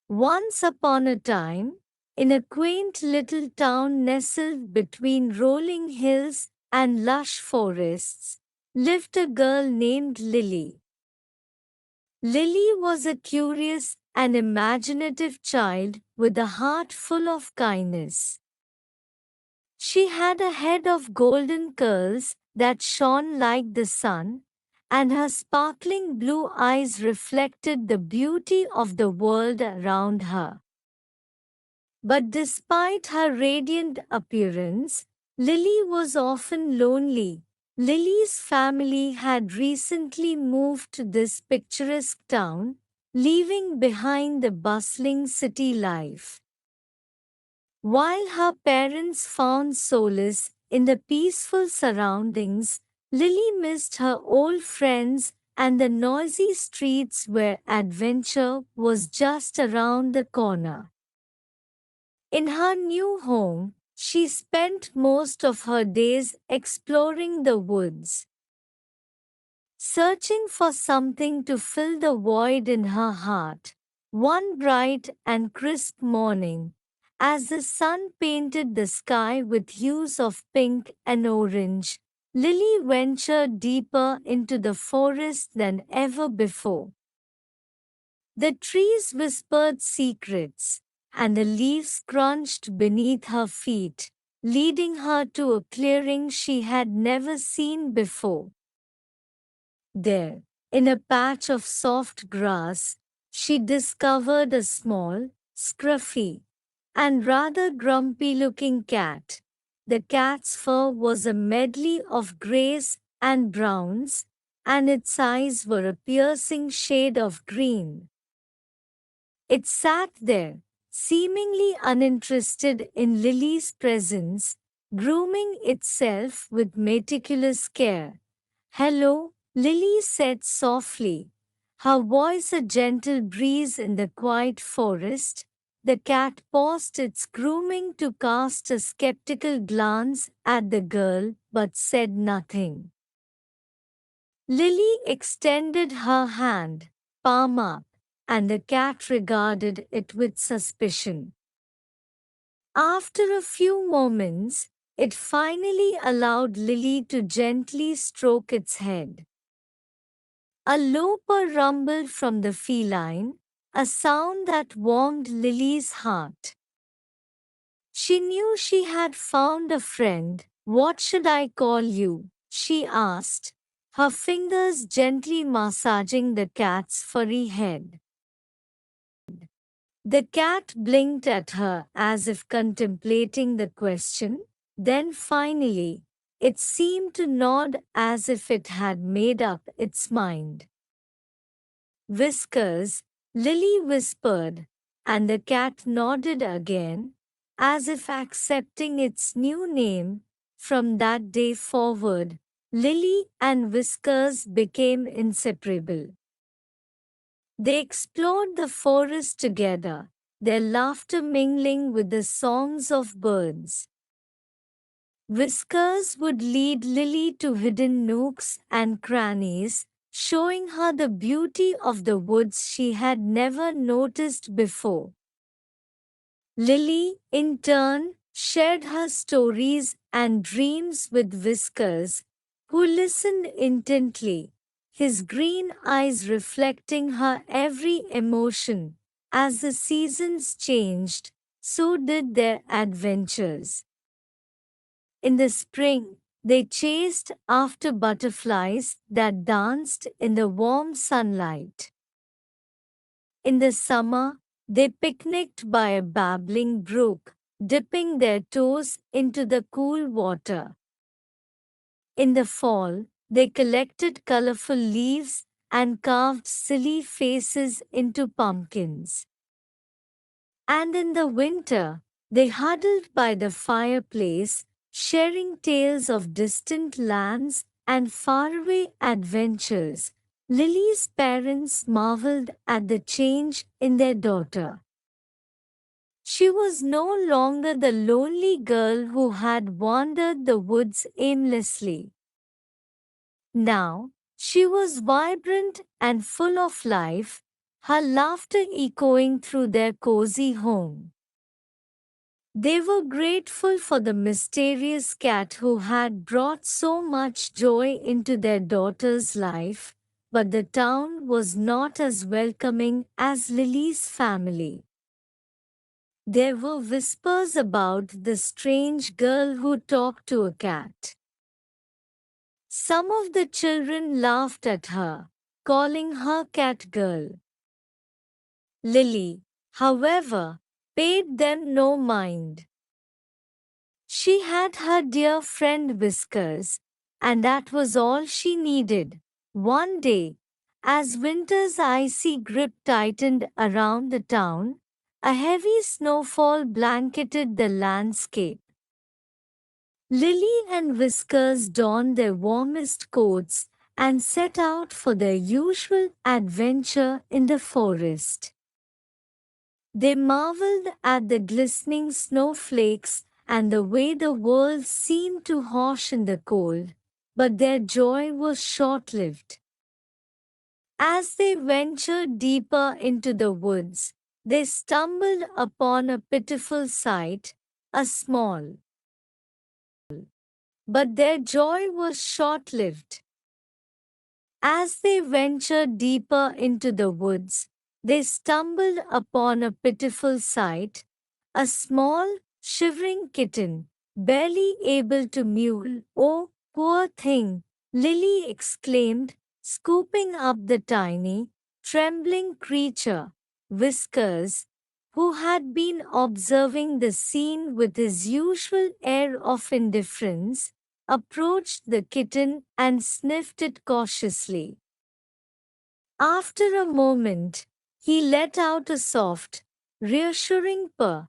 Once upon a time, in a quaint little town nestled between rolling hills and lush forests, lived a girl named Lily. Lily was a curious and imaginative child with a heart full of kindness. She had a head of golden curls that shone like the sun, and her sparkling blue eyes reflected the beauty of the world around her. But despite her radiant appearance, Lily was often lonely. Lily's family had recently moved to this picturesque town, leaving behind the bustling city life. While her parents found solace in the peaceful surroundings, Lily missed her old friends and the noisy streets where adventure was just around the corner. In her new home, she spent most of her days exploring the woods, searching for something to fill the void in her heart. One bright and crisp morning, as the sun painted the sky with hues of pink and orange, Lily ventured deeper into the forest than ever before. The trees whispered secrets, and the leaves crunched beneath her feet, leading her to a clearing she had never seen before. There, in a patch of soft grass, she discovered a small, scruffy, and rather grumpy looking cat. The cat's fur was a medley of grays and browns, and its eyes were a piercing shade of green. It sat there, seemingly uninterested in Lily's presence, grooming itself with meticulous care. "Hello," Lily said softly, her voice a gentle breeze in the quiet forest. The cat paused its grooming to cast a skeptical glance at the girl but said nothing. Lily extended her hand, palm up, and the cat regarded it with suspicion. After a few moments, it finally allowed Lily to gently stroke its head. A low purr rumbled from the feline, a sound that warmed Lily's heart. She knew she had found a friend. "What should I call you?" she asked, her fingers gently massaging the cat's furry head. The cat blinked at her as if contemplating the question, then finally, it seemed to nod as if it had made up its mind. "Whiskers," Lily whispered, and the cat nodded again, as if accepting its new name. From that day forward, Lily and Whiskers became inseparable. They explored the forest together, their laughter mingling with the songs of birds. Whiskers would lead Lily to hidden nooks and crannies, showing her the beauty of the woods she had never noticed before. Lily, in turn, shared her stories and dreams with Whiskers, who listened intently, his green eyes reflecting her every emotion. As the seasons changed, so did their adventures. In the spring, they chased after butterflies that danced in the warm sunlight. In the summer, they picnicked by a babbling brook, dipping their toes into the cool water. In the fall, they collected colorful leaves and carved silly faces into pumpkins. And in the winter, they huddled by the fireplace, sharing tales of distant lands and faraway adventures. Lily's parents marveled at the change in their daughter. She was no longer the lonely girl who had wandered the woods aimlessly. Now, she was vibrant and full of life, her laughter echoing through their cozy home. They were grateful for the mysterious cat who had brought so much joy into their daughter's life, but the town was not as welcoming as Lily's family. There were whispers about the strange girl who talked to a cat. Some of the children laughed at her, calling her cat girl. Lily, however, paid them no mind. She had her dear friend Whiskers, and that was all she needed. One day, as winter's icy grip tightened around the town, a heavy snowfall blanketed the landscape. Lily and Whiskers donned their warmest coats and set out for their usual adventure in the forest. They marveled at the glistening snowflakes and the way the world seemed to hush in the cold, but their joy was short-lived. As they ventured deeper into the woods, they stumbled upon a pitiful sight, a small. But their joy was short-lived. As they ventured deeper into the woods, they stumbled upon a pitiful sight, a small, shivering kitten, barely able to mew. "Oh, poor thing!" Lily exclaimed, scooping up the tiny, trembling creature. Whiskers, who had been observing the scene with his usual air of indifference, approached the kitten and sniffed it cautiously. After a moment, he let out a soft, reassuring purr.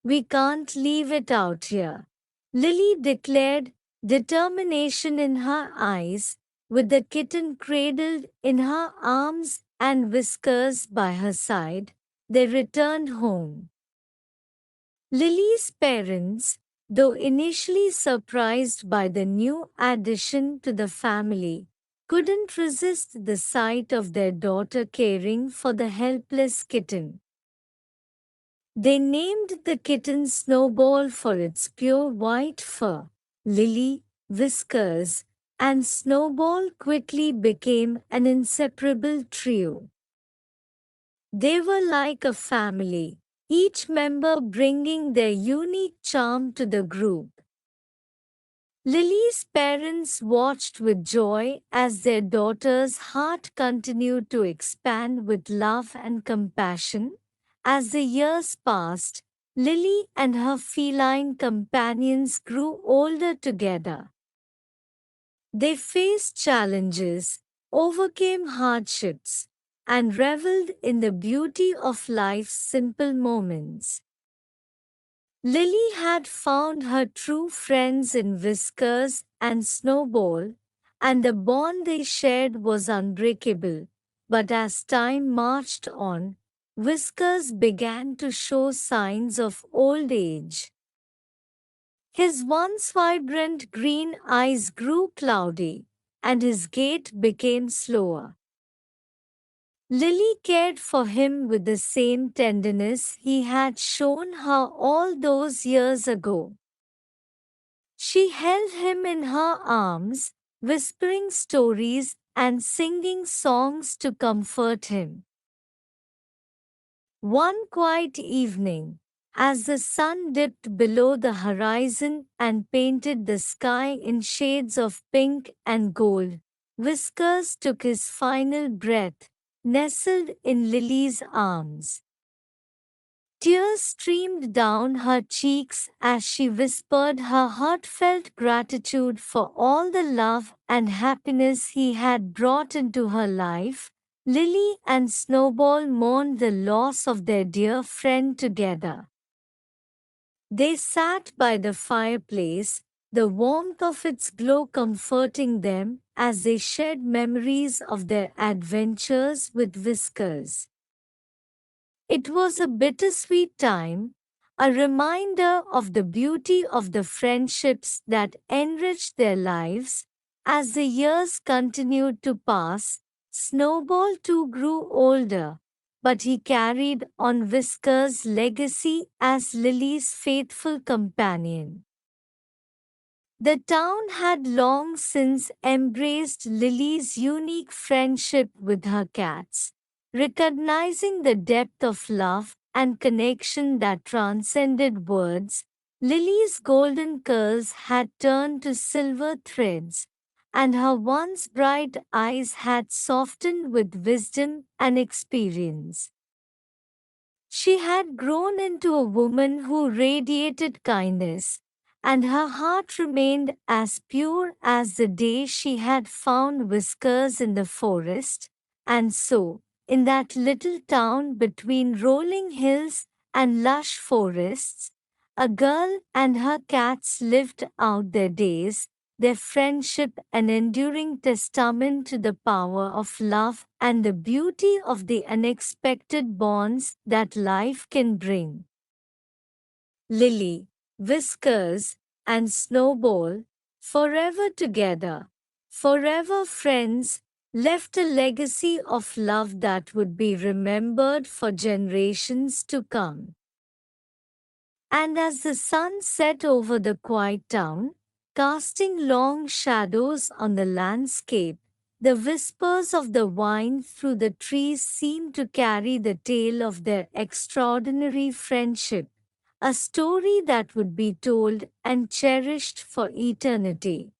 "We can't leave it out here," Lily declared, determination in her eyes, with the kitten cradled in her arms and Whiskers by her side. They returned home. Lily's parents, though initially surprised by the new addition to the family, couldn't resist the sight of their daughter caring for the helpless kitten. They named the kitten Snowball for its pure white fur. Lily, Whiskers, and Snowball quickly became an inseparable trio. They were like a family, each member bringing their unique charm to the group. Lily's parents watched with joy as their daughter's heart continued to expand with love and compassion. As the years passed, Lily and her feline companions grew older together. They faced challenges, overcame hardships, and reveled in the beauty of life's simple moments. Lily had found her true friends in Whiskers and Snowball, and the bond they shared was unbreakable. But as time marched on, Whiskers began to show signs of old age. His once vibrant green eyes grew cloudy, and his gait became slower. Lily cared for him with the same tenderness he had shown her all those years ago. She held him in her arms, whispering stories and singing songs to comfort him. One quiet evening, as the sun dipped below the horizon and painted the sky in shades of pink and gold, Whiskers took his final breath, nestled in Lily's arms. Tears streamed down her cheeks as she whispered her heartfelt gratitude for all the love and happiness he had brought into her life. Lily and Snowball mourned the loss of their dear friend together. They sat by the fireplace, the warmth of its glow comforting them as they shared memories of their adventures with Whiskers. It was a bittersweet time, a reminder of the beauty of the friendships that enriched their lives. As the years continued to pass, Snowball too grew older, but he carried on Whisker's legacy as Lily's faithful companion. The town had long since embraced Lily's unique friendship with her cats, recognizing the depth of love and connection that transcended words. Lily's golden curls had turned to silver threads, and her once bright eyes had softened with wisdom and experience. She had grown into a woman who radiated kindness, and her heart remained as pure as the day she had found Whiskers in the forest. And so, in that little town between rolling hills and lush forests, a girl and her cats lived out their days, their friendship an enduring testament to the power of love and the beauty of the unexpected bonds that life can bring. Lily, Whiskers, and Snowball, forever together, forever friends, left a legacy of love that would be remembered for generations to come. And as the sun set over the quiet town, casting long shadows on the landscape, the whispers of the wind through the trees seemed to carry the tale of their extraordinary friendship, a story that would be told and cherished for eternity.